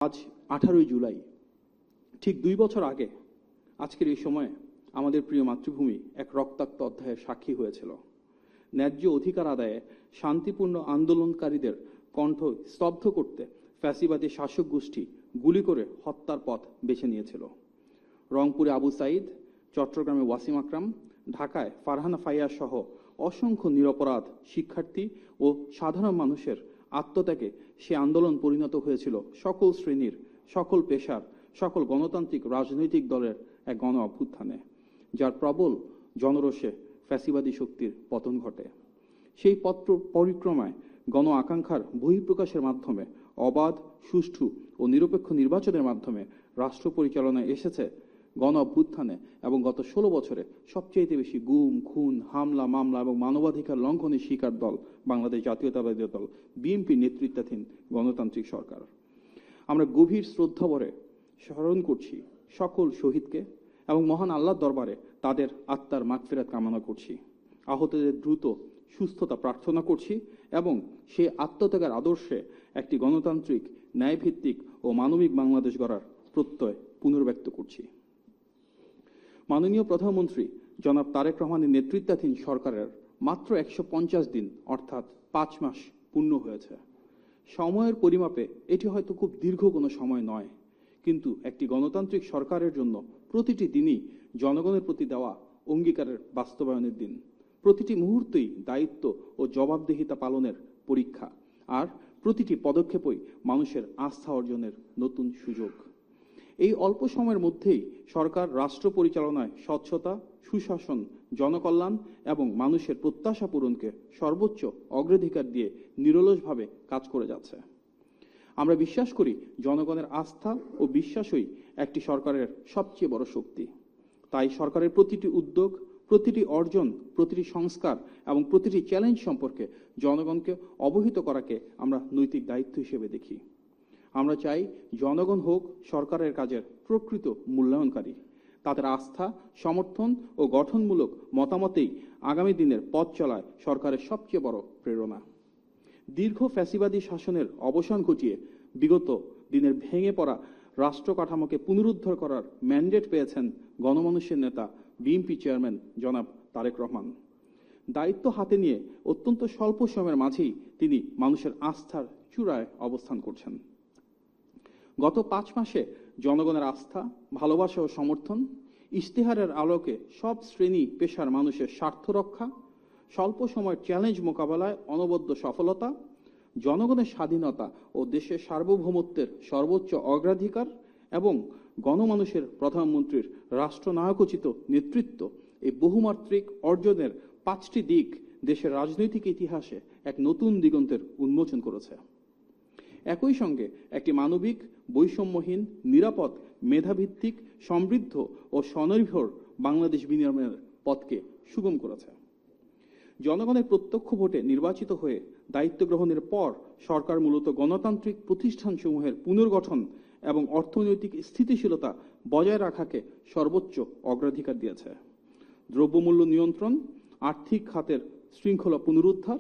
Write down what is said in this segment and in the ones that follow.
আজ 18ই জুলাই, ঠিক 2 বছর আগে আজকের এই সময়ে আমাদের প্রিয় মাতৃভূমি এক রক্তাক্ত অধ্যায়ের সাক্ষী হয়েছিল। ন্যায্য অধিকার আদায়ে শান্তিপূর্ণ আন্দোলনকারীদের কণ্ঠ স্তব্ধ করতে ফ্যাসিবাদী শাসক গোষ্ঠী গুলি করে হত্যার পথ বেছে নিয়েছিল। রংপুরে আবু সাইদ, চট্টগ্রামে ওয়াসিম আকরাম, ঢাকায় ফারহানা ফাইয়া সহ অসংখ্য নিরপরাধ শিক্ষার্থী ও সাধারণ মানুষের আত্মত্যাগে সে আন্দোলন পরিণত হয়েছিল সকল শ্রেণীর, সকল পেশার, সকল গণতান্ত্রিক রাজনৈতিক দলের এক গণ অভ্যুত্থানে, যার প্রবল জনরোষে ফ্যাসিবাদী শক্তির পতন ঘটে। সেই পথ পরিক্রমায় গণ আকাঙ্ক্ষার বহিঃপ্রকাশের মাধ্যমে অবাধ, সুষ্ঠু ও নিরপেক্ষ নির্বাচনের মাধ্যমে রাষ্ট্র পরিচালনায় এসেছে গণ অভ্যুত্থানে এবং গত 16 বছরে সবচেয়ে বেশি গুম, খুন, হামলা, মামলা এবং মানবাধিকার লঙ্ঘনের শিকার দল বাংলাদেশ জাতীয়তাবাদী দল বিএনপি নেতৃত্বাধীন গণতান্ত্রিক সরকার। আমরা গভীর শ্রদ্ধাভরে স্মরণ করছি সকল শহীদকে এবং মহান আল্লাহর দরবারে তাদের আত্মার মাগফিরাত কামনা করছি। আহতদের দ্রুত সুস্থতা প্রার্থনা করছি এবং সেই আত্মত্যাগের আদর্শে একটি গণতান্ত্রিক, ন্যায়ভিত্তিক ও মানবিক বাংলাদেশ গড়ার প্রত্যয় পুনর্ব্যক্ত করছি। মাননীয় প্রধানমন্ত্রী জনাব তারেক রহমানের নেতৃত্বাধীন সরকারের মাত্র 150 দিন অর্থাৎ 5 মাস পূর্ণ হয়েছে। সময়ের পরিমাপে এটি হয়তো খুব দীর্ঘ কোনো সময় নয়, কিন্তু একটি গণতান্ত্রিক সরকারের জন্য প্রতিটি দিনই জনগণের প্রতি দেওয়া অঙ্গীকারের বাস্তবায়নের দিন। প্রতিটি মুহূর্তেই দায়িত্ব ও জবাবদিহিতা পালনের পরীক্ষা, আর প্রতিটি পদক্ষেপই মানুষের আস্থা অর্জনের নতুন সুযোগ। এই অল্প সময়ের মধ্যেই সরকার রাষ্ট্র পরিচালনায় স্বচ্ছতা, সুশাসন, জনকল্যাণ এবং মানুষের প্রত্যাশা পূরণকে সর্বোচ্চ অগ্রাধিকার দিয়ে নিরলসভাবে কাজ করে যাচ্ছে। আমরা বিশ্বাস করি জনগণের আস্থা ও বিশ্বাসই একটি সরকারের সবচেয়ে বড় শক্তি। তাই সরকারের প্রতিটি উদ্যোগ, প্রতিটি অর্জন, প্রতিটি সংস্কার এবং প্রতিটি চ্যালেঞ্জ সম্পর্কে জনগণকে অবহিত করাকে আমরা নৈতিক দায়িত্ব হিসেবে দেখি। আমরা চাই জনগণ হোক সরকারের কাজের প্রকৃত মূল্যায়নকারী। তাদের আস্থা, সমর্থন ও গঠনমূলক মতামতেই আগামী দিনের পথ চলায় সরকারের সবচেয়ে বড় প্রেরণা। দীর্ঘ ফ্যাসিবাদী শাসনের অবসান ঘটিয়ে বিগত দিনের ভেঙে পড়া রাষ্ট্র কাঠামোকে পুনরুদ্ধার করার ম্যান্ডেট পেয়েছেন গণমানুষের নেতা বিএনপি চেয়ারম্যান জনাব তারেক রহমান। দায়িত্ব হাতে নিয়ে অত্যন্ত স্বল্প সময়ের মাঝেই তিনি মানুষের আস্থার চূড়ায় অবস্থান করছেন। গত 5 মাসে জনগণের আস্থা, ভালোবাসা ও সমর্থন, ইশতেহারের আলোকে সব শ্রেণী পেশার মানুষের স্বার্থ রক্ষা, স্বল্প সময়ের চ্যালেঞ্জ মোকাবেলায় অনবদ্য সফলতা, জনগণের স্বাধীনতা ও দেশের সার্বভৌমত্বের সর্বোচ্চ অগ্রাধিকার এবং গণমানুষের প্রধানমন্ত্রীর রাষ্ট্রনায়কোচিত নেতৃত্ব, এই বহুমাত্রিক অর্জনের 5টি দিক দেশের রাজনৈতিক ইতিহাসে এক নতুন দিগন্তের উন্মোচন করেছে। একই সঙ্গে একটি মানবিক, বৈষম্যহীন, নিরাপদ, মেধাভিত্তিক, সমৃদ্ধ ও স্বনির্ভর বাংলাদেশ বিনির্মাণের পথকে সুগম করেছে। জনগণের প্রত্যক্ষ ভোটে নির্বাচিত হয়ে দায়িত্ব গ্রহণের পর সরকার মূলত গণতান্ত্রিক প্রতিষ্ঠানসমূহের পুনর্গঠন এবং অর্থনৈতিক স্থিতিশীলতা বজায় রাখাকে সর্বোচ্চ অগ্রাধিকার দিয়েছে। দ্রব্যমূল্য নিয়ন্ত্রণ, আর্থিক খাতের শৃঙ্খলা পুনরুদ্ধার,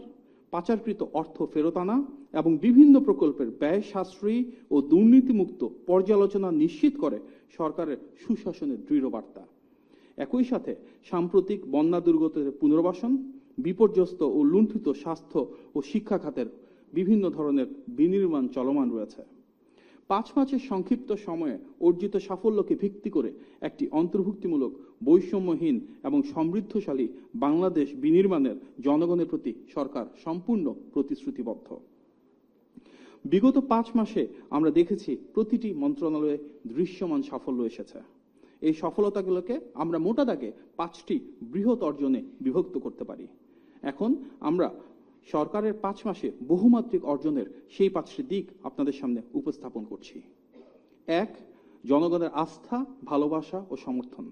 পাচারকৃত অর্থ ফেরত আনা এবং বিভিন্ন প্রকল্পের ব্যয় সাশ্রয়ী ও দুর্নীতিমুক্ত পর্যালোচনা নিশ্চিত করে সরকারের সুশাসনের দৃঢ় বার্তা। একই সাথে সাম্প্রতিক বন্যা দুর্গতদের পুনর্বাসন, বিপর্যস্ত ও লুণ্ঠিত স্বাস্থ্য ও শিক্ষা খাতের বিভিন্ন ধরনের বিনির্মাণ চলমান রয়েছে। 5 মাসের সংক্ষিপ্ত সময়ে অর্জিত সাফল্যকে ভিত্তি করে একটি অন্তর্ভুক্তিমূলক, বৈষম্যহীন এবং সমৃদ্ধশালী বাংলাদেশ বিনির্মাণের জনগণের প্রতি সরকার সম্পূর্ণ প্রতিশ্রুতিবদ্ধ। বিগত 5 মাসে আমরা দেখেছি প্রতিটি মন্ত্রণালয়ে দৃশ্যমান সাফল্য এসেছে। এই সফলতাগুলোকে আমরা মোটা দাগে 5টি বৃহৎ অর্জনে বিভক্ত করতে পারি। এখন আমরা সরকারের 5 মাসে বহুমাত্রিক অর্জনের সেই 5টি দিক আপনাদের সামনে উপস্থাপন করছি। 1. জনগণের আস্থা, ভালোবাসা ও সমর্থন।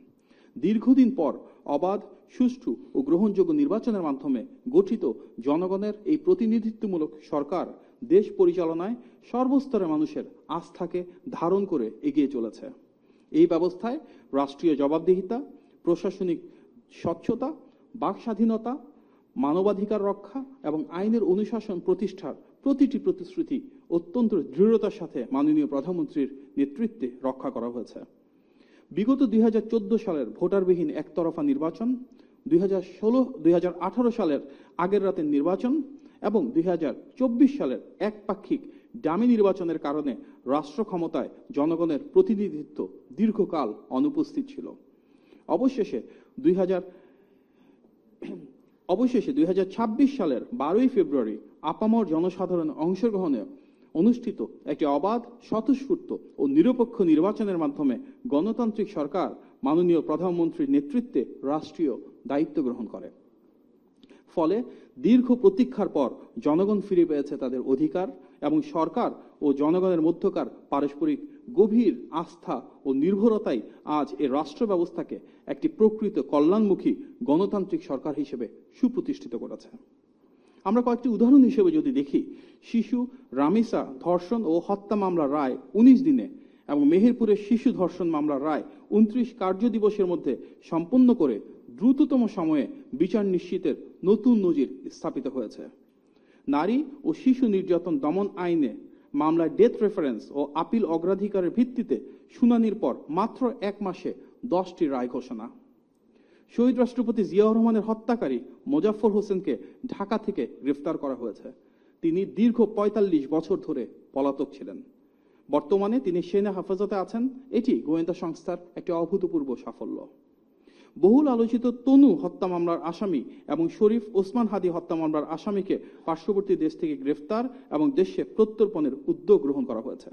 দীর্ঘদিন পর অবাধ, সুষ্ঠু ও গ্রহণযোগ্য নির্বাচনের মাধ্যমে গঠিত জনগণের এই প্রতিনিধিত্বমূলক সরকার দেশ পরিচালনায় সর্বস্তরের মানুষের আস্থাকে ধারণ করে এগিয়ে চলেছে। এই ব্যবস্থায় রাষ্ট্রীয় জবাবদিহিতা, প্রশাসনিক স্বচ্ছতা, বাক স্বাধীনতা, মানবাধিকার রক্ষা এবং আইনের অনুশাসন প্রতিষ্ঠার প্রতিটি প্রতিশ্রুতি অত্যন্ত দৃঢ়তার সাথে মাননীয় প্রধানমন্ত্রীর নেতৃত্বে রক্ষা করা হয়েছে। বিগত 2014 সালের ভোটারবিহীন একতরফা নির্বাচন, 2018 সালের আগের রাতের নির্বাচন এবং 2024 সালের একপাক্ষিক ডামি নির্বাচনের কারণে রাষ্ট্র ক্ষমতায় জনগণের প্রতিনিধিত্ব দীর্ঘকাল অনুপস্থিত ছিল। অবশেষে 2026 সালের 12 ফেব্রুয়ারি আপামর জনসাধারণ অংশগ্রহণে অনুষ্ঠিত একটি অবাধ, স্বতঃস্ফূর্ত ও নিরপেক্ষ নির্বাচনের মাধ্যমে গণতান্ত্রিক সরকার মাননীয় প্রধানমন্ত্রীর নেতৃত্বে রাষ্ট্রীয় দায়িত্ব গ্রহণ করে। ফলে দীর্ঘ প্রতীক্ষার পর জনগণ ফিরে পেয়েছে তাদের অধিকার এবং সরকার ও জনগণের মধ্যকার পারস্পরিক গভীর আস্থা ও নির্ভরতাই আজ এই রাষ্ট্র ব্যবস্থাকে একটি প্রকৃত কল্যাণমুখী গণতান্ত্রিক সরকার হিসেবে সুপ্রতিষ্ঠিত করেছে। আমরা কয়েকটি উদাহরণ হিসেবে যদি দেখি, শিশু রামিসা ধর্ষণ ও হত্যা মামলার রায় 19 দিনে এবং মেহেরপুরের শিশু ধর্ষণ মামলার রায় 29 কার্য দিবসের মধ্যে সম্পন্ন করে দ্রুততম সময়ে বিচার নিশ্চিতের নতুন নজির স্থাপিত হয়েছে। নারী ও শিশু নির্যাতন দমন আইনে মামলায় ডেথ রেফারেন্স ও আপিল অগ্রাধিকারের ভিত্তিতে শুনানির পর মাত্র 1 মাসে 10টি রায় ঘোষণা। শহীদ রাষ্ট্রপতি জিয়াউর রহমানের হত্যাকারী মোজাফফর হোসেনকে ঢাকা থেকে গ্রেফতার করা হয়েছে। তিনি দীর্ঘ 45 বছর ধরে পলাতক ছিলেন। বর্তমানে তিনি সেনা হেফাজতে আছেন। এটি গোয়েন্দা সংস্থার একটি অভূতপূর্ব সাফল্য। বহুল আলোচিত তনু হত্যা মামলার আসামি এবং শরীফ ওসমান হাদি হত্যা মামলার আসামিকে পার্শ্ববর্তী দেশ থেকে গ্রেফতার এবং দেশে প্রত্যর্পণের উদ্যোগ গ্রহণ করা হয়েছে।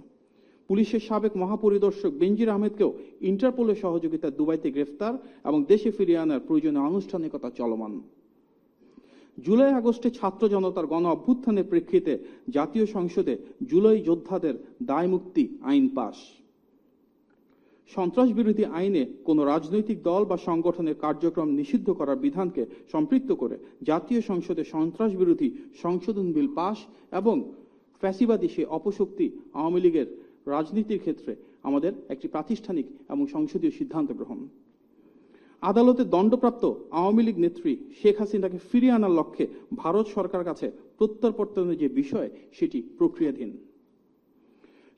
পুলিশের সাবেক মহাপরিদর্শক বেনজির আহমেদকেও ইন্টারপোলের সহযোগিতায় দুবাইতে গ্রেফতার এবং দেশে ফিরিয়ে আনার প্রয়োজনীয় আনুষ্ঠানিকতা চলমান। জুলাই আগস্টে ছাত্র জনতার গণ অভ্যুত্থানের প্রেক্ষিতে জাতীয় সংসদে জুলাই যোদ্ধাদের দায় মুক্তি আইন পাস। সন্ত্রাস বিরোধী আইনে কোনো রাজনৈতিক দল বা সংগঠনের কার্যক্রম নিষিদ্ধ করার বিধানকে সম্পৃক্ত করে জাতীয় সংসদে সন্ত্রাস বিরোধী সংশোধন বিল পাস এবং ফ্যাসিবাদী সে অপশক্তি আওয়ামী লীগের রাজনীতির ক্ষেত্রে আমাদের একটি প্রাতিষ্ঠানিক এবং সংসদীয় সিদ্ধান্ত গ্রহণ। আদালতে দণ্ডপ্রাপ্ত আওয়ামী লীগ নেত্রী শেখ হাসিনাকে ফিরিয়ে আনার লক্ষ্যে ভারত সরকারের কাছে প্রত্যর্পণের যে বিষয় সেটি প্রক্রিয়াধীন।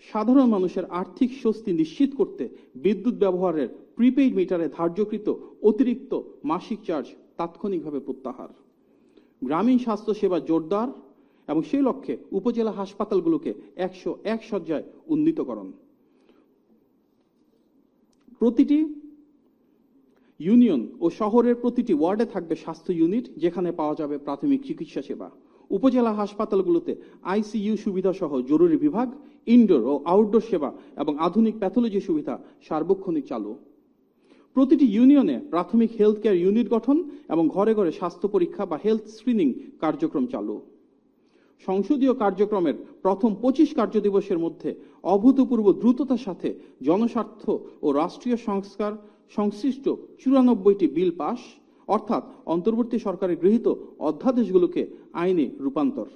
সাধারণ মানুষের আর্থিক স্বস্তি নিশ্চিত করতে বিদ্যুৎ ব্যবহারের প্রিপেইড মিটারে ধার্যকৃত অতিরিক্ত মাসিক চার্জ তাৎক্ষণিকভাবে প্রত্যাহার। গ্রামীণ স্বাস্থ্য সেবা জোরদার এবং সেই লক্ষ্যে উপজেলা হাসপাতালগুলোকে 101 শয্যায় উন্নীতকরণ। প্রতিটি ইউনিয়ন ও শহরের প্রতিটি ওয়ার্ডে থাকবে স্বাস্থ্য ইউনিট, যেখানে পাওয়া যাবে প্রাথমিক চিকিৎসা সেবা। উপজেলা হাসপাতালগুলোতে আইসিইউ সুবিধা সহ জরুরি বিভাগ, ইনডোর ও আউটডোর সেবা এবং আধুনিক প্যাথোলজি সুবিধা সার্বক্ষণিক চালু। প্রতিটি ইউনিয়নে প্রাথমিক হেলথ কেয়ার ইউনিট গঠন এবং ঘরে ঘরে স্বাস্থ্য পরীক্ষা বা হেলথ স্ক্রিনিং কার্যক্রম চালু। সংসদীয় কার্যক্রমের প্রথম 25 কার্য দিবসের মধ্যে অভূতপূর্ব দ্রুততার সাথে জনস্বার্থ ও রাষ্ট্রীয় সংস্কার সংশ্লিষ্ট 94টি বিল পাস, অর্থাৎ অন্তর্বর্তী সরকারের গৃহীত অধ্যাদেশগুলোকে আইনে রূপান্তর।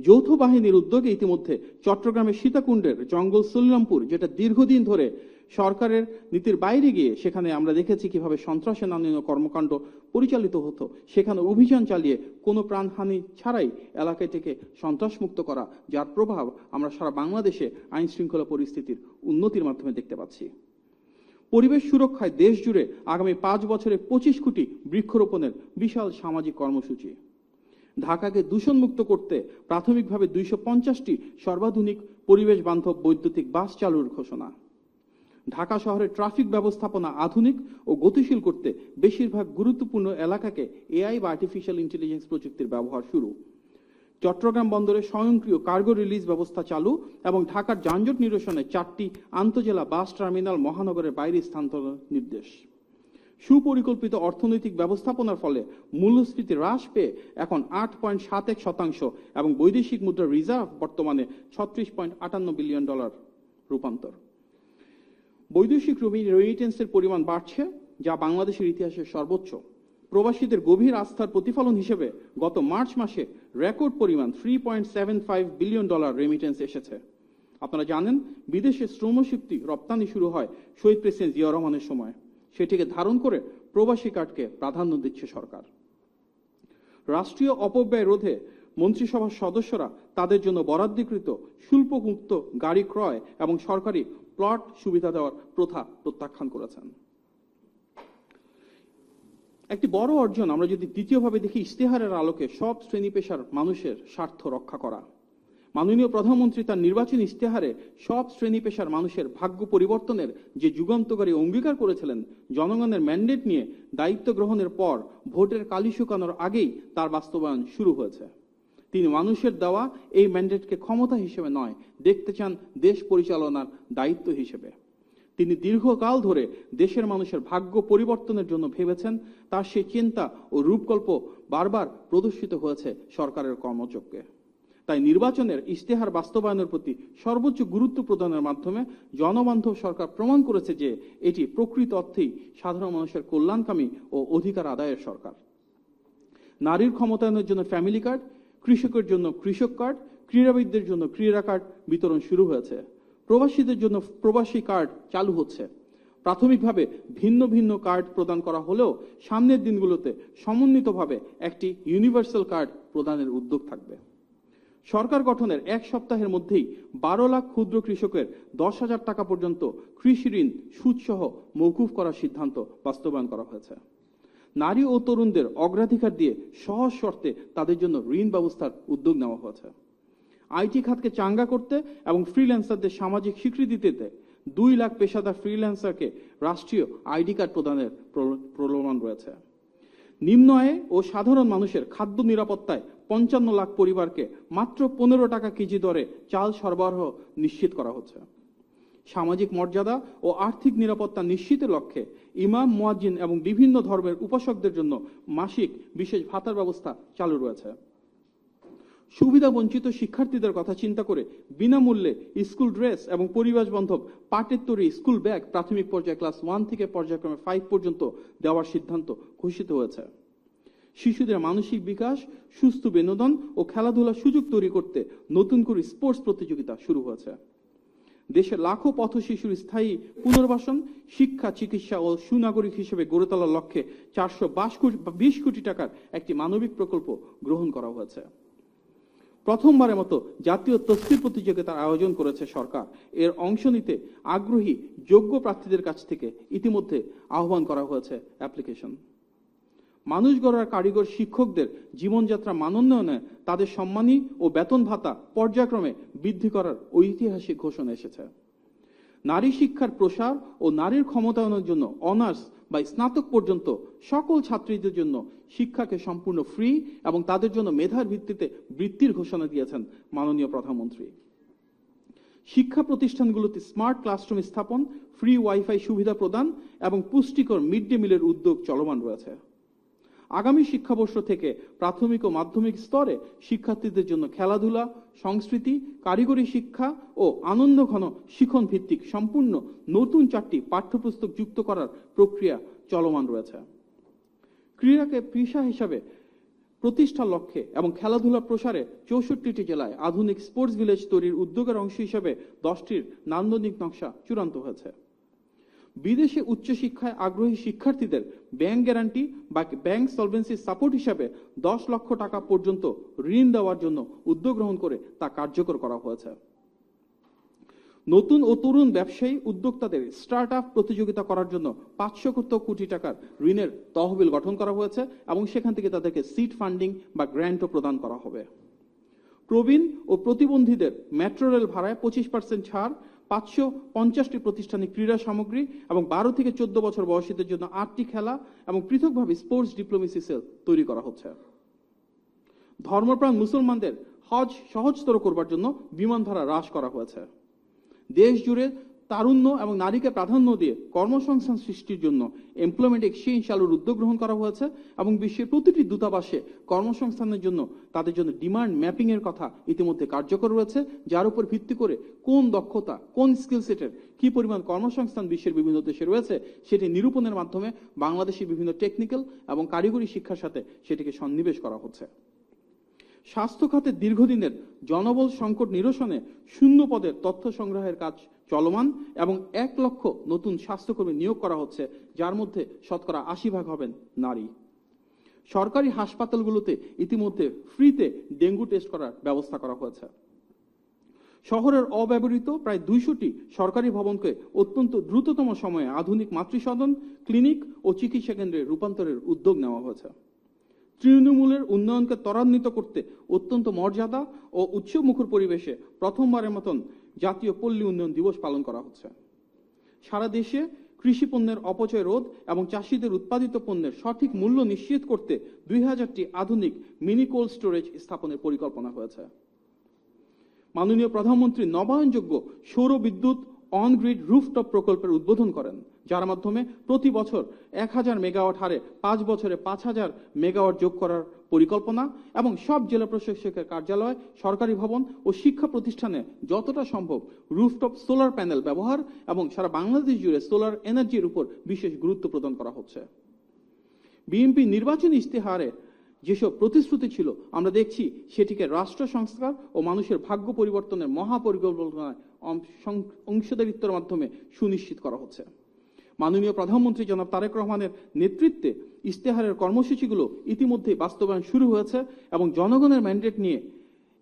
যৌথ বাহিনীর উদ্যোগে ইতিমধ্যে চট্টগ্রামের সীতাকুণ্ডের জঙ্গল সলিলামপুর, যেটা দীর্ঘদিন ধরে সরকারের নীতির বাইরে গিয়ে সেখানে আমরা দেখেছি কিভাবে সন্ত্রাসের নানান কর্মকাণ্ড পরিচালিত হতো, সেখানে অভিযান চালিয়ে কোনো প্রাণহানি ছাড়াই এলাকাটিকে সন্ত্রাসমুক্ত করা, যার প্রভাব আমরা সারা বাংলাদেশে আইন শৃঙ্খলা পরিস্থিতির উন্নতির মাধ্যমে দেখতে পাচ্ছি। পরিবেশ সুরক্ষায় দেশ জুড়ে আগামী 5 বছরে 25 কোটি বৃক্ষরোপণের বিশাল সামাজিক কর্মসূচি। ঢাকাকে দূষণমুক্ত করতে প্রাথমিকভাবে 250টি সর্বাধুনিক পরিবেশ বান্ধব বৈদ্যুতিক বাস চালুর ঘোষণা। ঢাকা শহরের ট্রাফিক ব্যবস্থাপনা আধুনিক ও গতিশীল করতে বেশিরভাগ গুরুত্বপূর্ণ এলাকাকে এআই বা আর্টিফিশিয়াল ইন্টেলিজেন্স প্রযুক্তির ব্যবহার শুরু। চট্টগ্রাম বন্দরে স্বয়ংক্রিয় কার্গো রিলিজ ব্যবস্থা চালু এবং ঢাকার যানজট নিরসনে 4টি আন্তজেলা বাস টার্মিনাল মহানগরের বাইরে স্থানান্তর নির্দেশ। সুপরিকল্পিত অর্থনৈতিক ব্যবস্থাপনার ফলে মূল্যস্ফীতি হ্রাস পেয়ে এখন 8.71% এবং বৈদেশিক মুদ্রা রিজার্ভ বর্তমানে $36.58 বিলিয়ন রূপান্তর। বৈদেশিক রেমিটেন্সের পরিমাণ বাড়ছে, যা বাংলাদেশের ইতিহাসের সর্বোচ্চ। প্রবাসীদের গভীর আস্থার প্রতিফলন হিসেবে গত মার্চ মাসে রেকর্ড পরিমাণ $3.75 বিলিয়ন রেমিটেন্স এসেছে। আপনারা জানেন, বিদেশে শ্রমশক্তি রপ্তানি শুরু হয় শহীদ প্রেসিডেন্ট জিয়াউর রহমানের সময়। সেটিকে ধারণ করে প্রবাসী কার্ডকে প্রাধান্য দিচ্ছে সরকার। রাষ্ট্রীয় অপব্যয় রোধে মন্ত্রিসভার সদস্যরা তাদের জন্য বরাদ্দকৃত শুল্কমুক্ত গাড়ি ক্রয় এবং সরকারি প্লট সুবিধা দেওয়ার প্রথা প্রত্যাখ্যান করেছেন। একটি বড় অর্জন আমরা যদি দ্বিতীয়ভাবে দেখি, ইশতেহারের আলোকে সব শ্রেণী পেশার মানুষের স্বার্থ রক্ষা করা। মাননীয় প্রধানমন্ত্রী তার নির্বাচনী ইশতেহারে সব শ্রেণী পেশার মানুষের ভাগ্য পরিবর্তনের যে যুগান্তকারী অঙ্গীকার করেছিলেন, জনগণের ম্যান্ডেট নিয়ে দায়িত্ব গ্রহণের পর ভোটের কালি শুকানোর আগেই তার বাস্তবায়ন শুরু হয়েছে। তিনি মানুষের দেওয়া এই ম্যান্ডেটকে ক্ষমতা হিসেবে নয়, দেখতে চান দেশ পরিচালনার দায়িত্ব হিসেবে। তিনি দীর্ঘকাল ধরে দেশের মানুষের ভাগ্য পরিবর্তনের জন্য ভেবেছেন, তার সেই চিন্তা ও রূপকল্প বারবার প্রদর্শিত হয়েছে সরকারের কর্মযজ্ঞে। তাই নির্বাচনের ইশতেহার বাস্তবায়নের প্রতি সর্বোচ্চ গুরুত্ব প্রদানের মাধ্যমে জনবান্ধব সরকার প্রমাণ করেছে যে এটি প্রকৃত অর্থেই সাধারণ মানুষের কল্যাণকামী ও অধিকার আদায়ের সরকার। নারীর ক্ষমতায়নের জন্য ফ্যামিলি কার্ড, কৃষকের জন্য কৃষক কার্ড, ক্রীড়াবিদদের জন্য ক্রীড়া কার্ড বিতরণ শুরু হয়েছে, প্রবাসীদের জন্য প্রবাসী কার্ড চালু হচ্ছে। প্রাথমিকভাবে ভিন্ন ভিন্ন কার্ড প্রদান করা হলেও সামনের দিনগুলোতে সমন্বিতভাবে একটি ইউনিভার্সাল কার্ড প্রদানের উদ্যোগ থাকবে। সরকার গঠনের এক সপ্তাহের মধ্যেই 12 লাখ ক্ষুদ্র কৃষকের 10,000 টাকা পর্যন্ত কৃষি ঋণ সুদসহ মওকুফ করার সিদ্ধান্ত বাস্তবায়ন করা হয়েছে। নারী ও তরুণদের অগ্রাধিকার দিয়ে সহজ শর্তে তাদের জন্য ঋণ ব্যবস্থার উদ্যোগ নেওয়া হয়েছে। আইটি খাতকে চাঙ্গা করতে এবং ফ্রিল্যান্সারদের সামাজিক স্বীকৃতি দিতে 2 লাখ পেশাদার ফ্রিল্যান্সারকে রাষ্ট্রীয় আইডি কার্ড প্রদানের প্রলোভন রয়েছে। নিম্ন আয়ে ও সাধারণ মানুষের খাদ্য নিরাপত্তায় 55 লাখ পরিবারকে মাত্র 15 টাকা কেজি দরে চাল সরবরাহ নিশ্চিত করা হচ্ছে। সামাজিক মর্যাদা ও আর্থিক নিরাপত্তা নিশ্চিতের লক্ষ্যে ইমাম, মুয়াজ্জিন এবং বিভিন্ন ধর্মের উপাসকদের জন্য মাসিক বিশেষ ভাতার ব্যবস্থা চালু রয়েছে। সুবিধা বঞ্চিত শিক্ষার্থীদের কথা চিন্তা করে বিনামূল্যে স্কুল ড্রেস এবং পরিবেশ বান্ধব পাটের তৈরি স্কুল ব্যাগ প্রাথমিক পর্যায়ে ক্লাস 1 থেকে পর্যায়ক্রমে 5 পর্যন্ত দেওয়ার সিদ্ধান্ত ঘোষিত হয়েছে। শিশুদের মানসিক বিকাশ, সুস্থ বিনোদন ও খেলাধুলার সুযোগ তৈরি করতে নতুন করে স্পোর্টস প্রতিযোগিতা শুরু হয়েছে। দেশের লাখো পথ শিশুর স্থায়ী পুনর্বাসন, শিক্ষা, চিকিৎসা ও সুনাগরিক হিসেবে গড়ে তোলার লক্ষ্যে 420 কোটি টাকার একটি মানবিক প্রকল্প গ্রহণ করা হয়েছে। প্রথমবারের মতো জাতীয় তফসির প্রতিযোগিতার আয়োজন করেছে সরকার। এর অংশ নিতে আগ্রহী যোগ্য প্রার্থীদের কাছ থেকে ইতিমধ্যে আহ্বান করা হয়েছে অ্যাপ্লিকেশন। মানুষ গড়ার কারিগর শিক্ষকদের জীবনযাত্রা মানোন্নয়নে তাদের সম্মানী ও বেতন ভাতা পর্যায়ক্রমে বৃদ্ধি করার ঐতিহাসিক ঘোষণা এসেছে। নারী শিক্ষার প্রসার ও নারীর ক্ষমতায়নের জন্য অনার্স বা স্নাতক পর্যন্ত সকল ছাত্রীদের জন্য শিক্ষাকে সম্পূর্ণ ফ্রি এবং তাদের জন্য মেধার ভিত্তিতে বৃত্তির ঘোষণা দিয়েছেন মাননীয় প্রধানমন্ত্রী। শিক্ষা প্রতিষ্ঠানগুলোতে স্মার্ট ক্লাসরুম স্থাপন, ফ্রি ওয়াইফাই সুবিধা প্রদান এবং পুষ্টিকর মিড ডে মিলের উদ্যোগ চলমান রয়েছে। আগামী শিক্ষাবর্ষ থেকে প্রাথমিক ও মাধ্যমিক স্তরে শিক্ষার্থীদের জন্য খেলাধুলা, সংস্কৃতি, কারিগরি শিক্ষা ও আনন্দঘন শিখন ভিত্তিক সম্পূর্ণ নতুন 4টি পাঠ্যপুস্তক যুক্ত করার প্রক্রিয়া চলমান রয়েছে। ক্রীড়াকে পেশা হিসাবে প্রতিষ্ঠার লক্ষ্যে এবং খেলাধুলা প্রসারে 64টি জেলায় আধুনিক স্পোর্টস ভিলেজ তৈরির উদ্যোগের অংশ হিসেবে 10টির নান্দনিক নকশা চূড়ান্ত হয়েছে। বিদেশে উচ্চশিক্ষায় আগ্রহী শিক্ষার্থীদের ব্যাংক গ্যারান্টি বা ব্যাংক সলভেন্সি সাপোর্ট হিসাবে 10 লক্ষ টাকা পর্যন্ত ঋণ দেওয়ার জন্য উদ্যোগ গ্রহণ করে তা কার্যকর করা হয়েছে। নতুন ও তরুণ ব্যবসায়ী উদ্যোক্তাদের স্টার্ট আপ প্রতিযোগিতা করার জন্য 500 কোটি টাকার ঋণের তহবিল গঠন করা হয়েছে এবং সেখান থেকে তাদেরকে সিড ফান্ডিং বা গ্র্যান্টও প্রদান করা হবে। প্রবীণ ও প্রতিবন্ধীদের মেট্রো রেল ভাড়ায় 25% ছাড়, 550টি প্রতিষ্ঠানে ক্রীড়া সামগ্রী এবং 12 থেকে 14 বছর বয়সীদের জন্য 8টি খেলা এবং পৃথকভাবে স্পোর্টস ডিপ্লোমেসি সেল তৈরি করা হচ্ছে। ধর্মপ্রাণ মুসলমানদের হজ সহজতর করবার জন্য বিমান ভাড়া হ্রাস করা হয়েছে। দেশ জুড়ে তারুণ্য এবং নারীকে প্রাধান্য দিয়ে কর্মসংস্থান সৃষ্টির জন্য এমপ্লয়মেন্ট এক্সচেঞ্জ চালুর উদ্যোগ গ্রহণ করা হয়েছে এবং বিশ্বের প্রতিটি দূতাবাসে কর্মসংস্থানের জন্য তাদের জন্য ডিমান্ড ম্যাপিং এর কথা ইতিমধ্যে কার্যকর রয়েছে, যার উপর ভিত্তি করে কোন দক্ষতা, কোন স্কিল সেটের কি পরিমাণ কর্মসংস্থান বিশ্বের বিভিন্ন দেশে রয়েছে সেটি নিরূপণের মাধ্যমে বাংলাদেশের বিভিন্ন টেকনিক্যাল এবং কারিগরি শিক্ষার সাথে সেটিকে সন্নিবেশ করা হচ্ছে। স্বাস্থ্য খাতের দীর্ঘদিনের জনবল সংকট নিরসনে 0 পদের তথ্য সংগ্রহের কাজ চলমান এবং 1 লক্ষ নতুন স্বাস্থ্যকর্মী নিয়োগ করা হচ্ছে, যার মধ্যে শতকরা 80% হবেন নারী। সরকারি হাসপাতালগুলোতে ইতিমধ্যে ফ্রিতে ডেঙ্গু টেস্ট করার ব্যবস্থা করা হয়েছে। শহরের অব্যবহৃত প্রায় 200টি সরকারি ভবনকে অত্যন্ত দ্রুততম সময়ে আধুনিক মাতৃসদন, ক্লিনিক ও চিকিৎসা কেন্দ্রে রূপান্তরের উদ্যোগ নেওয়া হয়েছে। তৃণমূলের উন্নয়নকে ত্বরান্বিত করতে অত্যন্ত মর্যাদা ও উৎসবমুখর পরিবেশে প্রথমবারের মতন জাতীয় পল্লী উন্নয়ন দিবস পালন করা হচ্ছে। সারা দেশে কৃষি পণ্যের অপচয় রোধ এবং চাষিদের উৎপাদিত পণ্যের সঠিক মূল্য নিশ্চিত করতে 2000টি আধুনিক মিনি কোল্ড স্টোরেজ স্থাপনের পরিকল্পনা হয়েছে। মাননীয় প্রধানমন্ত্রী নবায়নযোগ্য সৌর বিদ্যুৎ অন গ্রিড রুফটপ প্রকল্পের উদ্বোধন করেন, যার মাধ্যমে প্রতি বছর 1000 মেগাওয়াট হারে 5 বছরে 5000 মেগাওয়াট যোগ করার পরিকল্পনা এবং সব জেলা প্রশাসকের কার্যালয়, সরকারি ভবন ও শিক্ষা প্রতিষ্ঠানে যতটা সম্ভব রুফটপ সোলার প্যানেল ব্যবহার এবং সারা বাংলাদেশ জুড়ে সোলার এনার্জির উপর বিশেষ গুরুত্ব প্রদান করা হচ্ছে। বিএনপি নির্বাচনী ইশতেহারে যেসব প্রতিশ্রুতি ছিল আমরা দেখছি সেটিকে রাষ্ট্র সংস্কার ও মানুষের ভাগ্য পরিবর্তনের মহাপরিকল্পনায় অংশীদারিত্বের মাধ্যমে সুনিশ্চিত করা হচ্ছে। মাননীয় প্রধানমন্ত্রী জনাব তারেক রহমানের নেতৃত্বে ইশতেহারের কর্মসূচিগুলো ইতিমধ্যে বাস্তবায়ন শুরু হয়েছে এবং জনগণের ম্যান্ডেট নিয়ে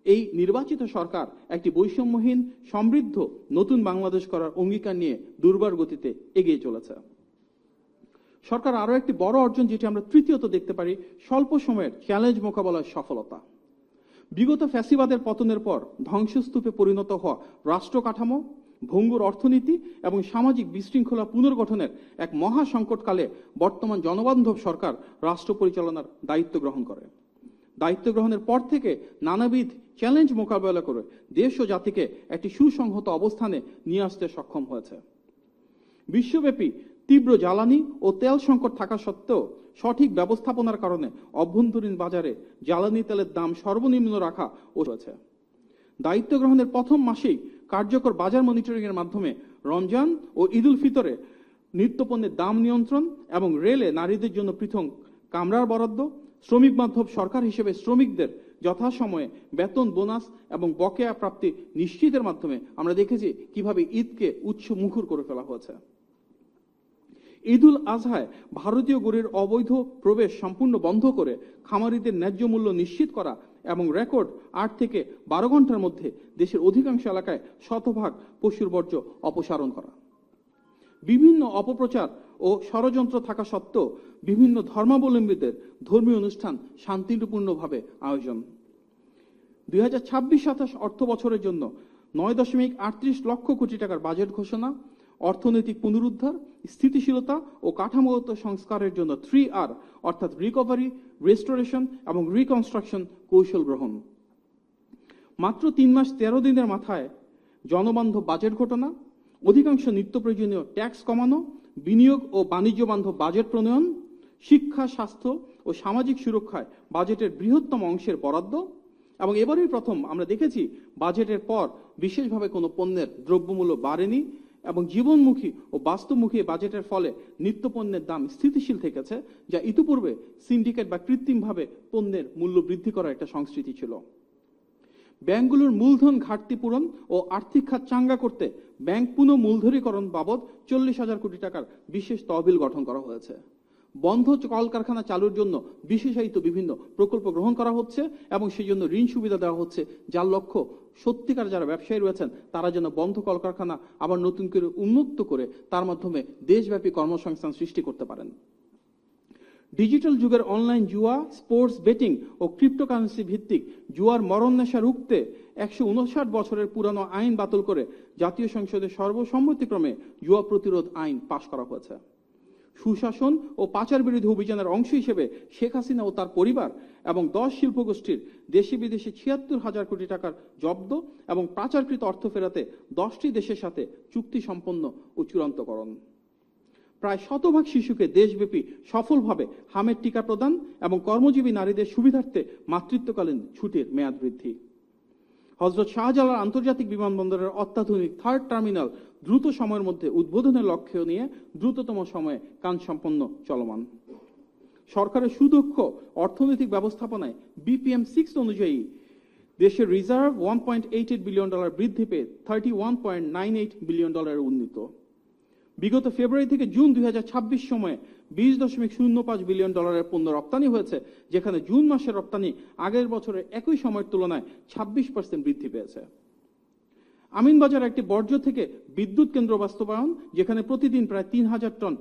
এই নির্বাচিত সরকার একটি বৈষম্যহীন, সমৃদ্ধ নতুন বাংলাদেশ করার অঙ্গীকার নিয়ে দুর্বার গতিতে এগিয়ে চলেছে। সরকার আরো একটি বড় অর্জন যেটি আমরা তৃতীয়ত দেখতে পারি, স্বল্প সময়ের চ্যালেঞ্জ মোকাবেলার সফলতা। বিগত ফ্যাসিবাদের পতনের পর ধ্বংসস্তূপে পরিণত হওয়া রাষ্ট্র কাঠামো, ভঙ্গুর অর্থনীতি এবং সামাজিক বিশৃঙ্খলা পুনর্গঠনের এক মহা সংকটকালে বর্তমান জনবান্ধব সরকার রাষ্ট্র পরিচালনার দায়িত্ব গ্রহণ করে। দায়িত্ব গ্রহণের পর থেকে নানাবিধ চ্যালেঞ্জ মোকাবেলা করে দেশ ও জাতিকে একটি সুসংহত অবস্থানে নিয়ে আসতে সক্ষম হয়েছে। বিশ্বব্যাপী তীব্র জ্বালানি ও তেল সংকট থাকা সত্ত্বেও সঠিক ব্যবস্থাপনার কারণে অভ্যন্তরীণ বাজারে জ্বালানি তেলের দাম সর্বনিম্ন রাখা হয়েছে। দায়িত্ব গ্রহণের প্রথম মাসেই কার্যকর বাজার মনিটরিং এর মাধ্যমে রমজান ও ঈদ উল ফিতরে নিত্যপণ্যের দাম নিয়ন্ত্রণ এবং রেলে নারীদের জন্য পৃথক কামরার বরাদ্দ, শ্রমিক বান্ধব সরকার হিসেবে শ্রমিকদের যথাসময়ে বেতন, বোনাস এবং বকেয়া প্রাপ্তি নিশ্চিতের মাধ্যমে আমরা দেখেছি কিভাবে ঈদকে উৎসবমুখর করে ফেলা হয়েছে। ঈদ উল আজহায় ভারতীয় গরুর অবৈধ প্রবেশ সম্পূর্ণ বন্ধ করে খামারিদের ন্যায্য মূল্য নিশ্চিত করা এবং রেকর্ড 8 থেকে 12 ঘন্টার মধ্যে দেশের অধিকাংশ এলাকায় শতভাগ পশুর বর্জ্য অপসারণ করা। বিভিন্ন অপপ্রচার ও ষড়যন্ত্র থাকা সত্ত্বেও বিভিন্ন ধর্মাবলম্বীদের ধর্মীয় অনুষ্ঠান শান্তিপূর্ণভাবে আয়োজন। 2026-27 অর্থ বছরের জন্য 9.38 লক্ষ কোটি টাকার বাজেট ঘোষণা, অর্থনৈতিক পুনরুদ্ধার, স্থিতিশীলতা ও কাঠামোগত সংস্কারের জন্য 3R অর্থাৎ রিকভারি, রেস্টোরেশন এবং রিকনস্ট্রাকশন কৌশল গ্রহণ। মাত্র 3 মাস 13 দিনের মাথায় জনবান্ধব বাজেট ঘোষণা, অধিকাংশ নিত্য প্রয়োজনীয় ট্যাক্স কমানো, বিনিয়োগ ও বাণিজ্য বান্ধব বাজেট প্রণয়ন, শিক্ষা, স্বাস্থ্য ও সামাজিক সুরক্ষায় বাজেটের বৃহত্তম অংশের বরাদ্দ এবং এবারই প্রথম আমরা দেখেছি বাজেটের পর বিশেষভাবে কোনো পণ্যের দ্রব্যমূল্য বাড়েনি এবং জীবনমুখী ও বাস্তবমুখী বাজেটের ফলে নিত্যপণ্যের দাম স্থিতিশীল থেকেছে, যা ইতিপূর্বে সিন্ডিকেট বা কৃত্রিমভাবে পণ্যের মূল্য বৃদ্ধি করার একটা সংস্কৃতি ছিল। ব্যাংকগুলোর মূলধন ঘাটতি পূরণ ও আর্থিক খাত চাঙ্গা করতে ব্যাংক পুনঃ মূলধনীকরণ বাবদ 40,000 কোটি টাকার বিশেষ তহবিল গঠন করা হয়েছে। বন্ধ কলকারখানা চালুর জন্য বিশেষায়িত বিভিন্ন প্রকল্প গ্রহণ করা হচ্ছে এবং সেই জন্য ঋণ সুবিধা দেওয়া হচ্ছে, যার লক্ষ্য সত্যিকার যারা ব্যবসায়ী রয়েছেন তারা যেন বন্ধ কলকারখানা আবার নতুন করে উন্মুক্ত করে তার মাধ্যমে দেশব্যাপী কর্মসংস্থান সৃষ্টি করতে পারেন। ডিজিটাল যুগের অনলাইন জুয়া, স্পোর্টস বেটিং ও ক্রিপ্টোকারেন্সি ভিত্তিক জুয়ার মরণ নেশা রুখতে 159 বছরের পুরানো আইন বাতিল করে জাতীয় সংসদে সর্বসম্মতিক্রমে জুয়া প্রতিরোধ আইন পাশ করা হয়েছে। সুশাসন ও পাচার বিরোধী অভিযানের অংশ হিসেবে শেখ হাসিনা ও তার পরিবার এবং 10 শিল্পগোষ্ঠীর দেশে বিদেশে 76,000 কোটি টাকার জব্দ এবং পাচারকৃত অর্থ ফেরাতে 10টি দেশের সাথে চুক্তি সম্পন্ন ও চূড়ান্তকরণ। প্রায় শতভাগ শিশুকে দেশব্যাপী সফলভাবে হামের টিকা প্রদান এবং কর্মজীবী নারীদের সুবিধার্থে মাতৃত্বকালীন ছুটির মেয়াদ বৃদ্ধি। হযরত শাহজালাল আন্তর্জাতিক বিমানবন্দরের অত্যাধুনিক 3rd টার্মিনাল দ্রুত সময়ের মধ্যে উদ্বোধনের লক্ষ্য নিয়ে দ্রুততম সময়ে কাজ সম্পন্ন চলমান। সরকারের সুদক্ষ অর্থনৈতিক ব্যবস্থাপনায় BPM 6 অনুযায়ী দেশের রিজার্ভ $1.88 বিলিয়ন বৃদ্ধি পেয়ে $31.98 বিলিয়ন উন্নীত। বিগত ফেব্রুয়ারি থেকে জুন 2026 সময়ে $20.05 বিলিয়ন পণ্য রপ্তানি হয়েছে, যেখানে জুন মাসের রপ্তানি আগের বছরের একই সময়ের তুলনায় 26% বৃদ্ধি পেয়েছে। আমিনবাজার একটি বর্জ্য থেকে বিদ্যুৎ কেন্দ্র বাস্তবায়ন, যেখানে প্রতিদিন প্রায় 3000 টন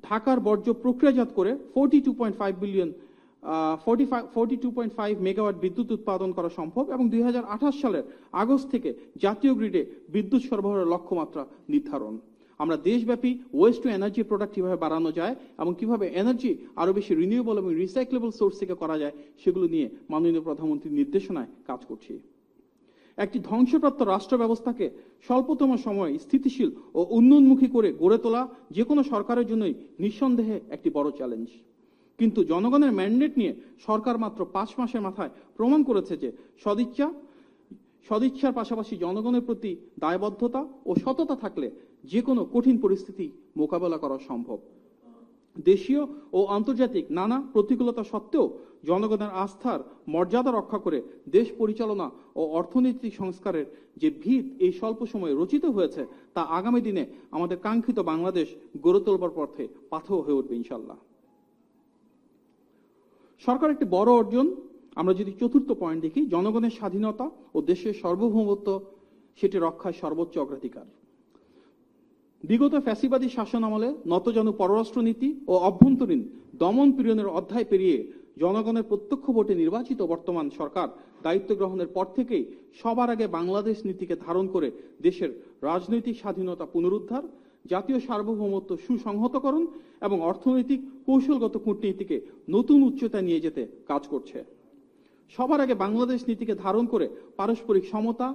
ঢাকার বর্জ্য প্রক্রিয়াজাত করে 42.5 মেগাওয়াট বিদ্যুৎ উৎপাদন করা সম্ভব, এবং 2028 সালের আগস্ট থেকে জাতীয় গ্রিডে বিদ্যুৎ সরবরাহের লক্ষ্যমাত্রা নির্ধারণ। আমরা দেশব্যাপী ওয়েস্ট টু এনার্জি প্রোডাক্ট কিভাবে বাড়ানো যায় এবং কিভাবে এনার্জি আরো বেশি রিনিউয়েবল এবং রিসাইক্লেবল সোর্স থেকে করা যায় সেগুলো নিয়ে মাননীয় প্রধানমন্ত্রীর নির্দেশনায় কাজ করছি। একটি ধ্বংসপ্রাপ্ত রাষ্ট্র ব্যবস্থাকে স্বল্পতম সময়ে স্থিতিশীল ও উন্নয়নমুখী করে গড়ে তোলা যে কোনো সরকারের জন্যই নিঃসন্দেহে একটি বড় চ্যালেঞ্জ। কিন্তু জনগণের ম্যান্ডেট নিয়ে সরকার মাত্র 5 মাসের মাথায় প্রমাণ করেছে যে সদিচ্ছার পাশাপাশি জনগণের প্রতি দায়বদ্ধতা ও সততা থাকলে যে কোনো কঠিন পরিস্থিতি মোকাবেলা করা সম্ভব। দেশীয় ও আন্তর্জাতিক নানা প্রতিকূলতা সত্ত্বেও জনগণের আস্থার মর্যাদা রক্ষা করে দেশ পরিচালনা ও অর্থনৈতিক সংস্কারের যে ভিত এই স্বল্প সময়ে রচিত হয়েছে, তা আগামী দিনে আমাদের কাঙ্ক্ষিত বাংলাদেশ গড়ে তোলবার পথে পাথেয় হয়ে উঠবে ইনশাল্লাহ। সরকার একটি বড় অর্জন। আমরা যদি চতুর্থ পয়েন্ট দেখি, জনগণের স্বাধীনতা ও দেশের সার্বভৌমত্ব সেটি রক্ষায় সর্বোচ্চ অগ্রাধিকার। বিগত ফ্যাসিবাদী শাসন আমলে নতজানু পররাষ্ট্রনীতি ও অভ্যন্তরীণ দমন পীড়নের অধ্যায় পেরিয়ে জনগণের প্রত্যক্ষ ভোটে নির্বাচিত বর্তমান সরকার দায়িত্ব গ্রহণের পর থেকেই সবার আগে বাংলাদেশ নীতিকে ধারণ করে দেশের রাজনৈতিক স্বাধীনতা পুনরুদ্ধার, জাতীয় সার্বভৌমত্ব সুসংহতকরণ এবং অর্থনৈতিক কৌশলগত কূটনীতিকে নতুন উচ্চতায় নিয়ে যেতে কাজ করছে। সবার আগে বাংলাদেশ নীতিকে ধারণ করে পারস্পরিক সমতা,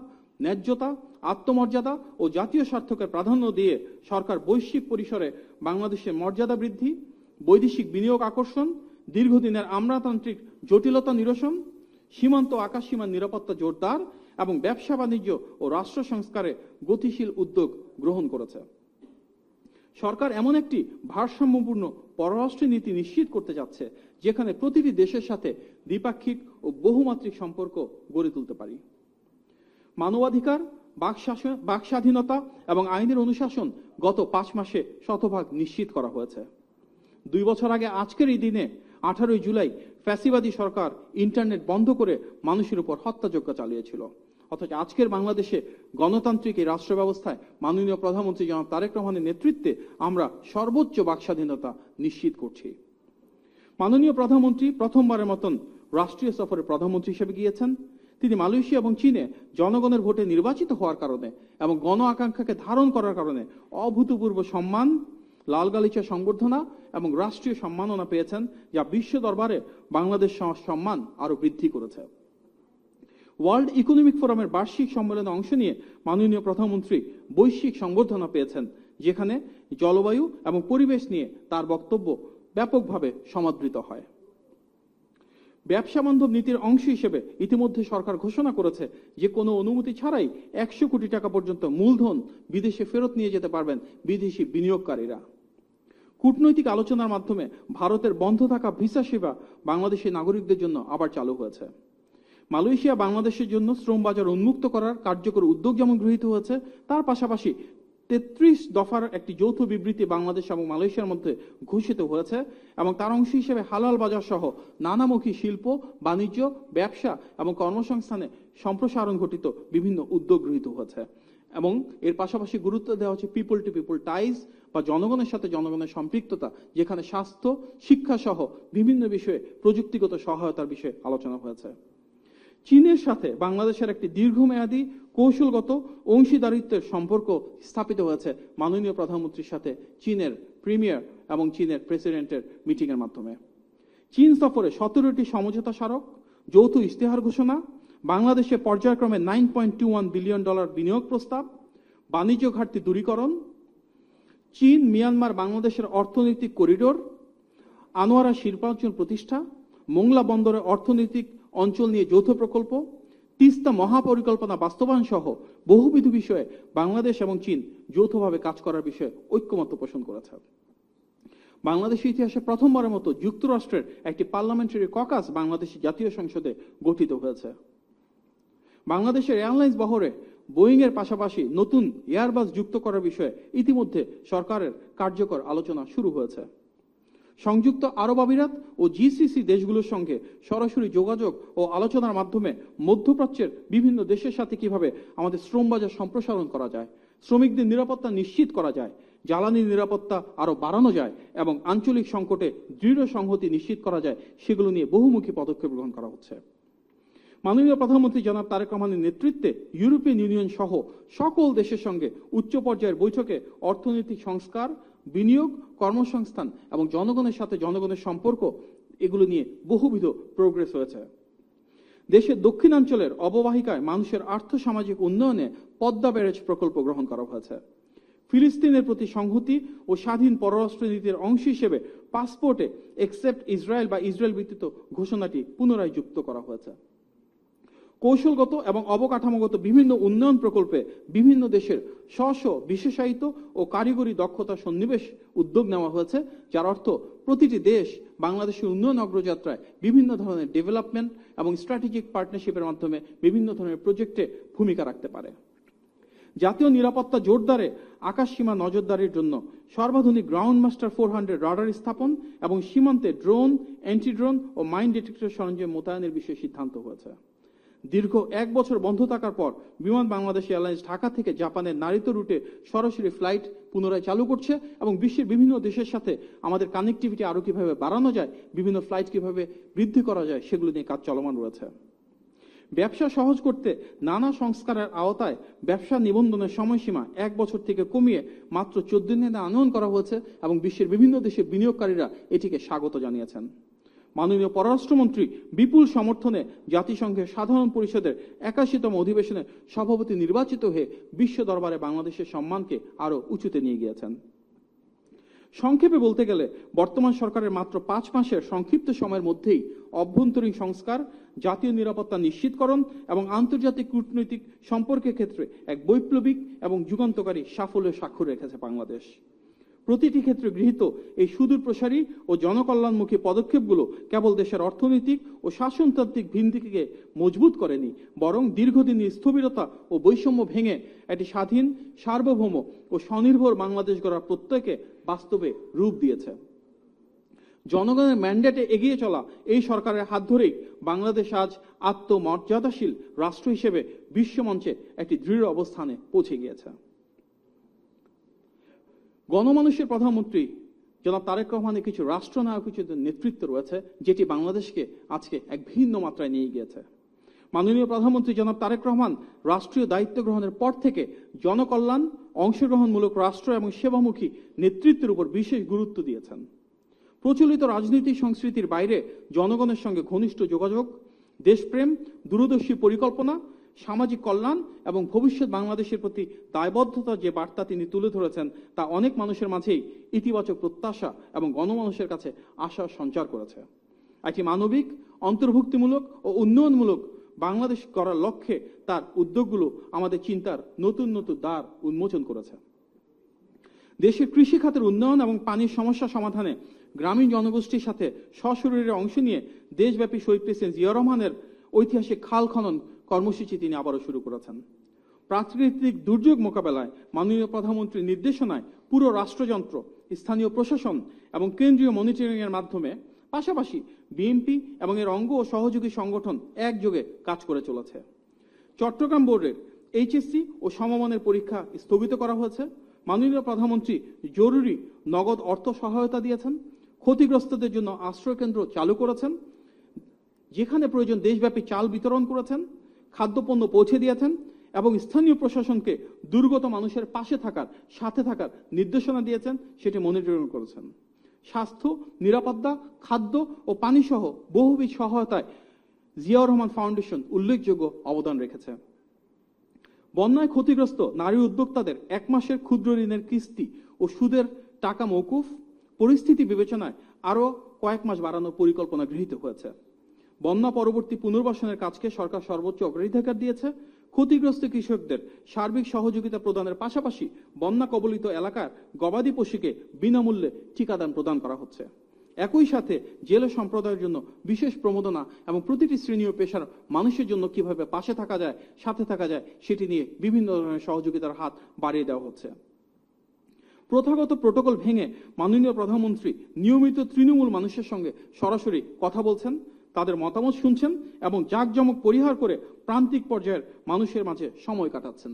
ন্যায্যতা, আত্মমর্যাদা ও জাতীয় স্বার্থকে প্রাধান্য দিয়ে সরকার বৈশ্বিক পরিসরে বাংলাদেশের মর্যাদা বৃদ্ধি, বৈদেশিক বিনিয়োগ আকর্ষণ, দীর্ঘদিনের আমলাতান্ত্রিক জটিলতা নিরসন, সীমান্ত আকাশসীমার নিরাপত্তা জোরদার এবং ব্যবসা বাণিজ্য ও রাষ্ট্র সংস্কারে গতিশীল উদ্যোগ গ্রহণ করেছে। সরকার এমন একটি ভারসাম্যপূর্ণ পররাষ্ট্র নীতি নিশ্চিত করতে যাচ্ছে, যেখানে প্রতিটি দেশের সাথে দ্বিপাক্ষিক ও বহুমাত্রিক সম্পর্ক গড়ে তুলতে পারি। মানবাধিকার, বাক স্বাধীনতা এবং আইনের অনুশাসন গত 5 মাসে শতভাগ নিশ্চিত করা হয়েছে। 2 বছর আগে আজকের এই দিনে 18 জুলাই ফ্যাসিবাদী সরকার ইন্টারনেট বন্ধ করে মানুষের উপর হত্যাযজ্ঞ চালিয়েছিল। অথচ আজকের বাংলাদেশে গণতান্ত্রিক এই রাষ্ট্র ব্যবস্থায় মাননীয় প্রধানমন্ত্রী জনাব তারেক রহমানের নেতৃত্বে আমরা সর্বোচ্চ বাক স্বাধীনতা নিশ্চিত করছি। মাননীয় প্রধানমন্ত্রী প্রথমবারের মতন রাষ্ট্রীয় সফরে প্রধানমন্ত্রী হিসেবে গিয়েছেন। তিনি মালয়েশিয়া এবং চীনে জনগণের ভোটে নির্বাচিত হওয়ার কারণে এবং গণ আকাঙ্ক্ষাকে ধারণ করার কারণে অভূতপূর্ব সম্মান, লাল গালিচা সংবর্ধনা এবং রাষ্ট্রীয় সম্মাননা পেয়েছেন, যা বিশ্ব দরবারে বাংলাদেশ সম্মান আরো বৃদ্ধি করেছে। ওয়ার্ল্ড ইকোনমিক ফোরামের বার্ষিক সম্মেলনে অংশ নিয়ে মাননীয় প্রধানমন্ত্রী বৈশ্বিক সংবর্ধনা পেয়েছেন, যেখানে জলবায়ু এবং পরিবেশ নিয়ে তার বক্তব্য ব্যাপকভাবে সমাদৃত হয়। ব্যবসা বান্ধব নীতির অংশ হিসেবে ইতিমধ্যে সরকার ঘোষণা করেছে যে কোনো অনুমতি ছাড়াই 100 কোটি টাকা পর্যন্ত মূলধন বিদেশে ফেরত নিয়ে যেতে পারবেন বিদেশি বিনিয়োগকারীরা। কূটনৈতিক আলোচনার মাধ্যমে ভারতের বন্ধ থাকা ভিসা সেবা বাংলাদেশের নাগরিকদের জন্য আবার চালু হয়েছে। মালয়েশিয়া বাংলাদেশের জন্য শ্রম বাজার উন্মুক্ত করার কার্যকর উদ্যোগ যেমন গৃহীত হয়েছে, তার পাশাপাশি 33 দফার একটি যৌথ বিবৃতি বাংলাদেশ এবং মালয়েশিয়ার মধ্যে ঘোষিত হয়েছে এবং তার অংশ হিসেবে হালাল বাজার সহ নানামুখী শিল্প, বাণিজ্য, ব্যবসা এবং কর্মসংস্থানে সম্প্রসারণ ঘটিত বিভিন্ন উদ্যোগ গৃহীত হয়েছে। এবং এর পাশাপাশি গুরুত্ব দেওয়া হচ্ছে পিপল টু পিপল টাইজ বা জনগণের সাথে জনগণের সম্পৃক্ততা, যেখানে স্বাস্থ্য, শিক্ষা সহ বিভিন্ন বিষয়ে প্রযুক্তিগত সহায়তার বিষয়ে আলোচনা হয়েছে। চীনের সাথে বাংলাদেশের একটি দীর্ঘমেয়াদী কৌশলগত অংশীদারিত্বের সম্পর্ক স্থাপিত হয়েছে মাননীয় প্রধানমন্ত্রীর সাথে চীনের প্রিমিয়ার এবং চীনের প্রেসিডেন্টের মিটিং এর মাধ্যমে। চীন সফরে 17টি সমঝোতা স্মারক, যৌথ ইশতেহার ঘোষণা, বাংলাদেশে পর্যায়ক্রমে $9.21 বিলিয়ন বিনিয়োগ প্রস্তাব, বাণিজ্য ঘাটতি দূরীকরণ, চীন মিয়ানমার বাংলাদেশের অর্থনৈতিক করিডোর, আনোয়ারা শিল্পাঞ্চল প্রতিষ্ঠা, মোংলা বন্দরে অর্থনৈতিক অঞ্চল নিয়ে যৌথ প্রকল্প, তিস্তা মহাপরিকল্পনা বাস্তবায়ন সহ বহুবিধ বিষয়ে বাংলাদেশ এবং চীন যৌথভাবে কাজ করার বিষয়ে ঐক্যমত্য পোষণ করেছে। বাংলাদেশের ইতিহাসে প্রথমবারের মতো যুক্তরাষ্ট্রের একটি পার্লামেন্টারি ককাস বাংলাদেশের জাতীয় সংসদে গঠিত হয়েছে। বাংলাদেশের এয়ারলাইন্স বহরে বোয়িং এর পাশাপাশি নতুন এয়ারবাস যুক্ত করার বিষয়ে ইতিমধ্যে সরকারের কার্যকর আলোচনা শুরু হয়েছে। সংযুক্ত আরব আমিরাত ও জিসিসি দেশগুলোর সঙ্গে সরাসরি যোগাযোগ ও আলোচনার মাধ্যমে মধ্যপ্রাচ্যের বিভিন্ন দেশের সাথে কিভাবে আমাদের শ্রম বাজার সম্প্রসারণ করা যায়, শ্রমিকদের নিরাপত্তা নিশ্চিত করা যায়, জ্বালানি নিরাপত্তা আরও বাড়ানো যায় এবং আঞ্চলিক সংকটে দৃঢ় সংহতি নিশ্চিত করা যায়, সেগুলো নিয়ে বহুমুখী পদক্ষেপ গ্রহণ করা হচ্ছে। মাননীয় প্রধানমন্ত্রী জনাব তারেক রহমানের নেতৃত্বে ইউরোপিয়ান ইউনিয়ন সহ সকল দেশের সঙ্গে উচ্চ পর্যায়ের বৈঠকে অর্থনৈতিক সংস্কার, বিনিয়োগ, কর্মসংস্থান এবং জনগণের সাথে জনগণের সম্পর্ক, এগুলো নিয়ে বহুবিধ প্রোগ্রেস হয়েছে। দেশের দক্ষিণাঞ্চলের অববাহিকায় মানুষের আর্থসামাজিক উন্নয়নে পদ্মা ব্যারেজ প্রকল্প গ্রহণ করা হয়েছে। ফিলিস্তিনের প্রতি সংহতি ও স্বাধীন পররাষ্ট্রনীতির অংশ হিসেবে পাসপোর্টে এক্সেপ্ট ইসরায়েল বা ইসরায়েল ভিত্তিক ঘোষণাটি পুনরায় যুক্ত করা হয়েছে। কৌশলগত এবং অবকাঠামোগত বিভিন্ন উন্নয়ন প্রকল্পে বিভিন্ন দেশের স্ব বিশেষায়িত ও কারিগরি দক্ষতা সন্নিবেশ উদ্যোগ নেওয়া হয়েছে, যার অর্থ প্রতিটি দেশ বাংলাদেশের উন্নয়ন অগ্রযাত্রায় বিভিন্ন ধরনের ডেভেলপমেন্ট এবং স্ট্র্যাটেজিক পার্টনারশিপের মাধ্যমে বিভিন্ন ধরনের প্রজেক্টে ভূমিকা রাখতে পারে। জাতীয় নিরাপত্তা জোরদারে আকাশসীমা নজরদারির জন্য সর্বাধুনিক গ্রাউন্ড মাস্টার 400 রাডার স্থাপন এবং সীমান্তে ড্রোন, অ্যান্টি ড্রোন ও মাইন ডিটেক্টর সরঞ্জাম মোতায়েনের বিষয়ে সিদ্ধান্ত হয়েছে। দীর্ঘ 1 বছর বন্ধ থাকার পর বিমান বাংলাদেশ এয়ারলাইন্স ঢাকা থেকে জাপানের নারিতো রুটে সরাসরি ফ্লাইট পুনরায় চালু করছে এবং বিশ্বের বিভিন্ন দেশের সাথে আমাদের কানেক্টিভিটি আরও কিভাবে বাড়ানো যায়, বিভিন্ন ফ্লাইট কিভাবে বৃদ্ধি করা যায়, সেগুলো নিয়ে কাজ চলমান রয়েছে। ব্যবসা সহজ করতে নানা সংস্কারের আওতায় ব্যবসা নিবন্ধনের সময়সীমা 1 বছর থেকে কমিয়ে মাত্র 14 দিনে আনয়ন করা হয়েছে এবং বিশ্বের বিভিন্ন দেশের বিনিয়োগকারীরা এটিকে স্বাগত জানিয়েছেন। মাননীয় পররাষ্ট্রমন্ত্রী বিপুল সমর্থনে জাতিসংঘের সাধারণ পরিষদের 81তম অধিবেশনে সভাপতি নির্বাচিত হয়ে বিশ্ব দরবারে বাংলাদেশের সম্মানকে আরও উঁচুতে নিয়ে গিয়েছেন। সংক্ষেপে বলতে গেলে বর্তমান সরকারের মাত্র 5 মাসের সংক্ষিপ্ত সময়ের মধ্যেই অভ্যন্তরীণ সংস্কার, জাতীয় নিরাপত্তা নিশ্চিতকরণ এবং আন্তর্জাতিক কূটনৈতিক সম্পর্কের ক্ষেত্রে এক বৈপ্লবিক এবং যুগান্তকারী সাফল্যের স্বাক্ষর রেখেছে বাংলাদেশ। প্রতিটি ক্ষেত্রে গৃহীত এই সুদূর প্রসারী ও জনকল্যাণমুখী পদক্ষেপগুলো কেবল দেশের অর্থনৈতিক ও শাসনতান্ত্রিক ভিত্তিকে মজবুত করেনি, বরং দীর্ঘদিনের স্থবিরতা ও বৈষম্য ভেঙে একটি স্বাধীন, সার্বভৌম ও স্বনির্ভর বাংলাদেশ গড়ার প্রত্যয়কে বাস্তবে রূপ দিয়েছে। জনগণের ম্যান্ডেটে এগিয়ে চলা এই সরকারের হাত ধরেই বাংলাদেশ আজ আত্মমর্যাদাশীল রাষ্ট্র হিসেবে বিশ্বমঞ্চে একটি দৃঢ় অবস্থানে পৌঁছে গিয়েছে। গণমানুষের প্রধানমন্ত্রী জনাব তারেক রহমানের কিছু রাষ্ট্রনায়ক নেতৃত্ব রয়েছে, যেটি বাংলাদেশকে আজকে এক ভিন্ন মাত্রায় নিয়ে গিয়েছে। মাননীয় প্রধানমন্ত্রী জনাব তারেক রহমান রাষ্ট্রীয় দায়িত্ব গ্রহণের পর থেকে জনকল্যাণ, অংশগ্রহণমূলক রাষ্ট্র এবং সেবামুখী নেতৃত্বের উপর বিশেষ গুরুত্ব দিয়েছেন। প্রচলিত রাজনৈতিক সংস্কৃতির বাইরে জনগণের সঙ্গে ঘনিষ্ঠ যোগাযোগ, দেশপ্রেম, দূরদর্শী পরিকল্পনা, সামাজিক কল্যাণ এবং ভবিষ্যৎ বাংলাদেশের প্রতি দায়বদ্ধতার যে বার্তা তিনি তুলে ধরেছেন, তা অনেক মানুষের মাঝেই ইতিবাচক প্রত্যাশা এবং গণমানুষের কাছে আশা সঞ্চার করেছে। একটি মানবিক, অন্তর্ভুক্তিমূলক ও উন্নয়নমূলক বাংলাদেশ করার লক্ষ্যে তার উদ্যোগগুলো আমাদের চিন্তার নতুন নতুন দ্বার উন্মোচন করেছে। দেশের কৃষি খাতের উন্নয়ন এবং পানির সমস্যা সমাধানে গ্রামীণ জনগোষ্ঠীর সাথে সশরীরে অংশ নিয়ে দেশব্যাপী শহীদ প্রেসিডেন্ট জিয়া রহমানের ঐতিহাসিক খাল খনন কর্মসূচি তিনি আবারও শুরু করেছেন। প্রাকৃতিক দুর্যোগ মোকাবেলায় মাননীয় প্রধানমন্ত্রীর নির্দেশনায় পুরো রাষ্ট্রযন্ত্র, স্থানীয় প্রশাসন এবং কেন্দ্রীয় মনিটরিং এর মাধ্যমে পাশাপাশি বিএনপি এবং এর অঙ্গ ও সহযোগী সংগঠন একযোগে কাজ করে চলেছে। চট্টগ্রাম বোর্ডের এইচএসসি ও সমমানের পরীক্ষা স্থগিত করা হয়েছে। মাননীয় প্রধানমন্ত্রী জরুরি নগদ অর্থ সহায়তা দিয়েছেন। ক্ষতিগ্রস্তদের জন্য আশ্রয় কেন্দ্র চালু করেছেন। যেখানে প্রয়োজন দেশব্যাপী চাল বিতরণ করেছেন, খাদ্যপণ্য পৌঁছে দিয়েছেন এবং স্থানীয় প্রশাসনকে দুর্গত মানুষের পাশে থাকার, সাথে থাকার নির্দেশনা দিয়েছেন, সেটি মনিটরিং করেছেন। স্বাস্থ্য, নিরাপত্তা, খাদ্য ও পানি সহ বহুবিধ সহায়তায় জিয়াউর রহমান ফাউন্ডেশন উল্লেখযোগ্য অবদান রেখেছে। বন্যায় ক্ষতিগ্রস্ত নারী উদ্যোক্তাদের 1 মাসের ক্ষুদ্র ঋণের কিস্তি ও সুদের টাকা মওকুফ, পরিস্থিতি বিবেচনায় আরও কয়েক মাস বাড়ানোর পরিকল্পনা গৃহীত হয়েছে। বন্যা পরবর্তী পুনর্বাসনের কাজকে সরকার সর্বোচ্চ অগ্রাধিকার দিয়েছে। ক্ষতিগ্রস্ত কৃষকদের সার্বিক সহযোগিতা প্রদানের পাশাপাশি বন্যা কবলিত এলাকার গবাদি পশুকে বিনামূল্যে টিকাদান প্রদান করা হচ্ছে। একই সাথে জেলে সম্প্রদায়ের জন্য বিশেষ প্রমোদনা এবং প্রতিটি শ্রেণী ও পেশার মানুষের জন্য কিভাবে পাশে থাকা যায়, সাথে থাকা যায়, সেটি নিয়ে বিভিন্ন ধরনের সহযোগিতার হাত বাড়িয়ে দেওয়া হচ্ছে। প্রথাগত প্রোটোকল ভেঙে মাননীয় প্রধানমন্ত্রী নিয়মিত তৃণমূল মানুষের সঙ্গে সরাসরি কথা বলছেন, তাদের মতামত শুনছেন এবং জাঁকজমক পরিহার করে প্রান্তিক পর্যায়ের মানুষের মাঝে সময় কাটাচ্ছেন।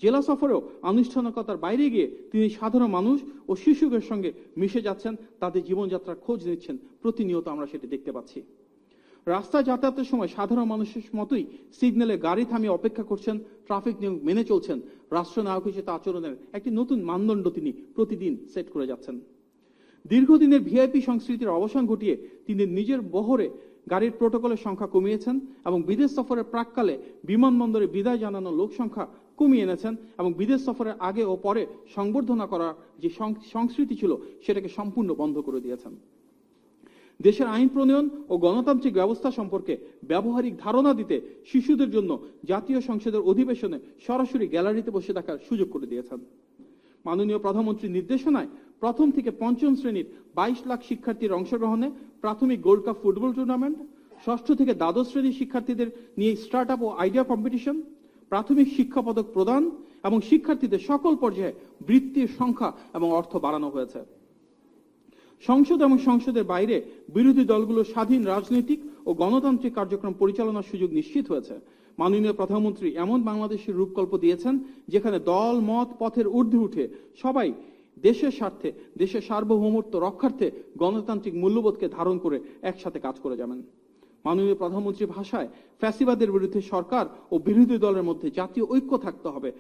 জেলা সফরেও আনুষ্ঠানিকতার বাইরে গিয়ে তিনি সাধারণ মানুষ ও শিশুদের সঙ্গে মিশে যাচ্ছেন, তাদের জীবনযাত্রার খোঁজ নিচ্ছেন। প্রতিনিয়ত আমরা সেটি দেখতে পাচ্ছি। রাস্তায় যাতায়াতের সময় সাধারণ মানুষের মতোই সিগন্যালে গাড়ি থামিয়ে অপেক্ষা করছেন, ট্রাফিক নিয়ম মেনে চলছেন। রাষ্ট্রনায়ক হিসেবে আচরণের একটি নতুন মানদণ্ড তিনি প্রতিদিন সেট করে যাচ্ছেন। দীর্ঘদিনের ভিআইপি সংস্কৃতির অবসান ঘটিয়ে তিনি নিজের বহরে গাড়ির প্রোটোকলের সংখ্যা কমিয়েছেন এবং বিদেশ সফরের প্রাক্কালে বিমানবন্দরে বিদায় জানানোর লোক সংখ্যা কমিয়ে এনেছেন এবং বিদেশ সফরের আগে ও পরে সংবর্ধনা করার যে সংস্কৃতি ছিল সেটাকে সম্পূর্ণ বন্ধ করে দিয়েছেন। দেশের আইন প্রণয়ন ও গণতান্ত্রিক ব্যবস্থা সম্পর্কে ব্যবহারিক ধারণা দিতে শিশুদের জন্য জাতীয় সংসদের অধিবেশনে সরাসরি গ্যালারিতে বসে থাকার সুযোগ করে দিয়েছেন। মাননীয় প্রধানমন্ত্রীর নির্দেশনায় প্রথম থেকে পঞ্চম শ্রেণীর 22 লাখ শিক্ষার্থীর অংশগ্রহণে প্রাথমিক গোল্ড কাপ ফুটবল টুর্নামেন্ট, ষষ্ঠ থেকে দ্বাদশ শ্রেণীর শিক্ষার্থীদের নিয়ে স্টার্ট আপ ও আইডিয়া কম্পিটিশন, প্রাথমিক শিক্ষা পদক প্রদান এবং শিক্ষার্থীদের সকল পর্যায়ে বৃত্তির সংখ্যা এবং অর্থ বাড়ানো হয়েছে। সংসদ এবং সংসদের বাইরে বিরোধী দলগুলোর স্বাধীন রাজনৈতিক ও গণতান্ত্রিক কার্যক্রম পরিচালনার সুযোগ নিশ্চিত হয়েছে। মাননীয় প্রধানমন্ত্রী এমন বাংলাদেশের রূপকল্প দিয়েছেন যেখানে দল মত পথের ঊর্ধ্বে উঠে সবাই দেশের স্বার্থে, দেশের সার্বভৌমত্ব রক্ষার্থে গণতান্ত্রিক মূল্যবোধকে ধারণ করে একসাথে কাজ করে যাবেন। মাননীয় প্রধানমন্ত্রীর ভাষায় ফ্যাসিবাদের বিরুদ্ধে সরকার ও বিরোধী দলের মধ্যে জাতীয় ঐক্য থাকতে হবে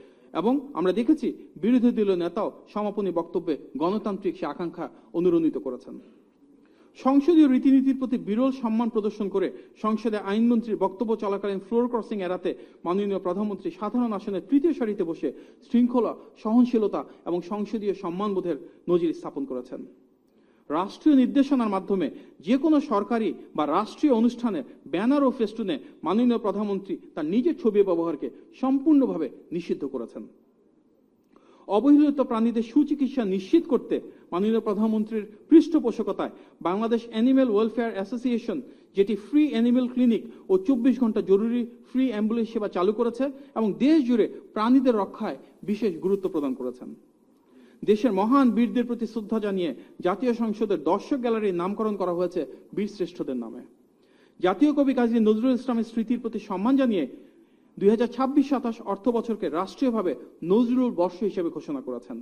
এবং আমরা দেখেছি বিরোধী দলীয় নেতাও সমাপনী বক্তব্যে গণতান্ত্রিক সে আকাঙ্ক্ষা অনুরণিত করেছেন। সংসদীয় রীতিনীতির প্রতি বিরল সম্মান প্রদর্শন করে সংসদে আইনমন্ত্রীর বক্তব্য চলাকালীন ফ্লোর ক্রসিং এড়াতে মাননীয় প্রধানমন্ত্রী সাধারণ আসনে তৃতীয় সারিতে বসে শৃঙ্খলা, সহনশীলতা এবং সংসদীয় সম্মানবোধের নজির স্থাপন করেছেন। রাষ্ট্রীয় নির্দেশনার মাধ্যমে যে কোনো সরকারি বা রাষ্ট্রীয় অনুষ্ঠানে ব্যানার ও ফেস্টুনে মাননীয় প্রধানমন্ত্রী তার নিজের ছবি ব্যবহারকে সম্পূর্ণভাবে নিষিদ্ধ করেছেন। অবহেলিত প্রাণীদের সুচিকিৎসা নিশ্চিত করতে মাননীয় প্রধানমন্ত্রীর পৃষ্ঠপোষকতায় বাংলাদেশ অ্যানিম্যাল ওয়েলফেয়ার অ্যাসোসিয়েশন, যেটি ফ্রি অ্যানিম্যাল ক্লিনিক ও 24 ঘন্টা জরুরি ফ্রি অ্যাম্বুলেন্স সেবা চালু করেছে এবং দেশ জুড়ে প্রাণীদের রক্ষায় বিশেষ গুরুত্ব প্রদান করেছেন। দেশের মহান বীরদের প্রতি শ্রদ্ধা জানিয়ে জাতীয় সংসদের দর্শক গ্যালারির নামকরণ করা হয়েছে বীরশ্রেষ্ঠদের নামে। জাতীয় কবি কাজী নজরুল ইসলামের স্মৃতির প্রতি সম্মান জানিয়ে 2026-27 অর্থ বছরকে রাষ্ট্রীয়ভাবে নজরুল বর্ষ হিসেবে ঘোষণা করেছেন।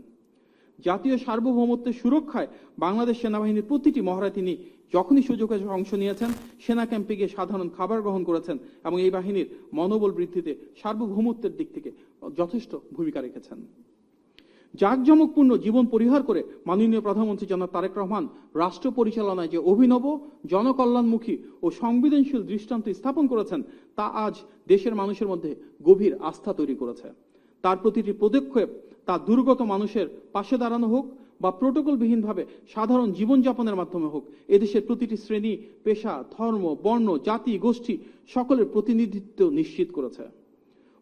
জাতীয় সার্বভৌমত্বের সুরক্ষায় বাংলাদেশ সেনাবাহিনীর প্রতিটি মহড়ায় তিনি যখনই সুযোগে অংশ নিয়েছেন, সেনা ক্যাম্পে গিয়ে সাধারণ খাবার গ্রহণ করেছেন এবং এই বাহিনীর মনোবল বৃদ্ধিতে সার্বভৌমত্বের দিক থেকে যথেষ্ট ভূমিকা রেখেছেন। জাঁকজমকপূর্ণ জীবন পরিহার করে মাননীয় প্রধানমন্ত্রী জনাব তারেক রহমান রাষ্ট্র পরিচালনায় যে অভিনব, জনকল্যাণমুখী ও সংবেদনশীল দৃষ্টান্ত স্থাপন করেছেন তা আজ দেশের মানুষের মধ্যে গভীর আস্থা তৈরি করেছে। তার প্রতিটি পদক্ষেপ তা দুর্গত মানুষের পাশে দাঁড়ানো হোক বা প্রোটোকলবিহীনভাবে সাধারণ জীবনযাপনের মাধ্যমে হোক, এদেশের প্রতিটি শ্রেণী, পেশা, ধর্ম, বর্ণ, জাতি, গোষ্ঠী সকলের প্রতিনিধিত্ব নিশ্চিত করেছে।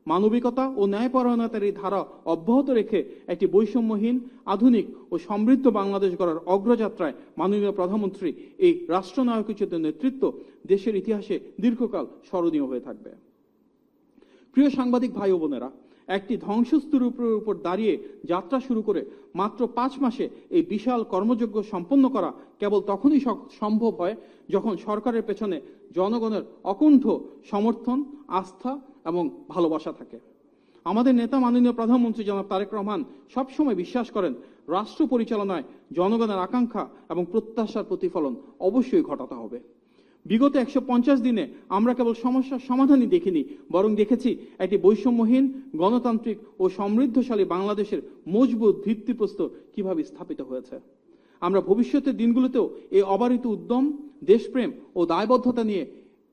মানবিকতা ও ন্যায়পরায়ণতার এই ধারা অব্যাহত রেখে একটি বৈষম্যহীন, আধুনিক ও সমৃদ্ধ বাংলাদেশ গড়ার অগ্রযাত্রায় মাননীয় প্রধানমন্ত্রী এই রাষ্ট্রনায়কোচিত নেতৃত্ব দেশের ইতিহাসে দীর্ঘকাল স্মরণীয় হয়ে থাকবে। প্রিয় সাংবাদিক ভাই ও বোনেরা, একটি ধ্বংসস্তূপের উপর দাঁড়িয়ে যাত্রা শুরু করে মাত্র 5 মাসে এই বিশাল কর্মযজ্ঞ সম্পন্ন করা কেবল তখনই সম্ভব হয় যখন সরকারের পেছনে জনগণের অকুণ্ঠ সমর্থন, আস্থা এবং ভালোবাসা থাকে। আমাদের নেতা মাননীয় প্রধানমন্ত্রী জনাব তারেক রহমান সবসময় বিশ্বাস করেন রাষ্ট্র পরিচালনায় জনগণের আকাঙ্ক্ষা এবং প্রত্যাশার প্রতিফলন অবশ্যই ঘটাতে হবে। বিগত 150 দিনে আমরা কেবল সমস্যার সমাধানই দেখিনি, বরং দেখেছি একটি বৈষম্যহীন, গণতান্ত্রিক ও সমৃদ্ধশালী বাংলাদেশের মজবুত ভিত্তিপ্রস্তর কিভাবে স্থাপিত হয়েছে। আমরা ভবিষ্যতের দিনগুলোতেও এই অবারিত উদ্যম, দেশপ্রেম ও দায়বদ্ধতা নিয়ে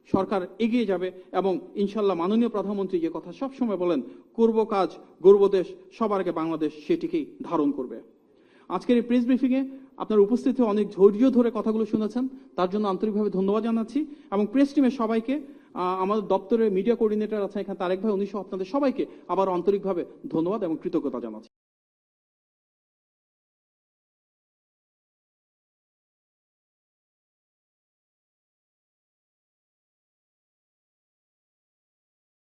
সরকার এগিয়ে যাবে এবং ইনশাল্লাহ মাননীয় প্রধানমন্ত্রী যে কথা সবসময় বলেন, করব কাজ, গর্ব দেশ, সবার আগে বাংলাদেশ, সেটিকেই ধারণ করবে। আজকের এই প্রেস ব্রিফিংয়ে আপনার উপস্থিতি অনেক ধৈর্য ধরে কথাগুলো শুনেছেন, তার জন্য আন্তরিকভাবে ধন্যবাদ জানাচ্ছি এবং প্রেস টিমের সবাইকে, আমাদের দপ্তরের মিডিয়া কোঅর্ডিনেটর আছেন এখানে তারেক ভাই, উনি সহ আপনাদের সবাইকে আবার আন্তরিকভাবে ধন্যবাদ এবং কৃতজ্ঞতা জানাচ্ছি।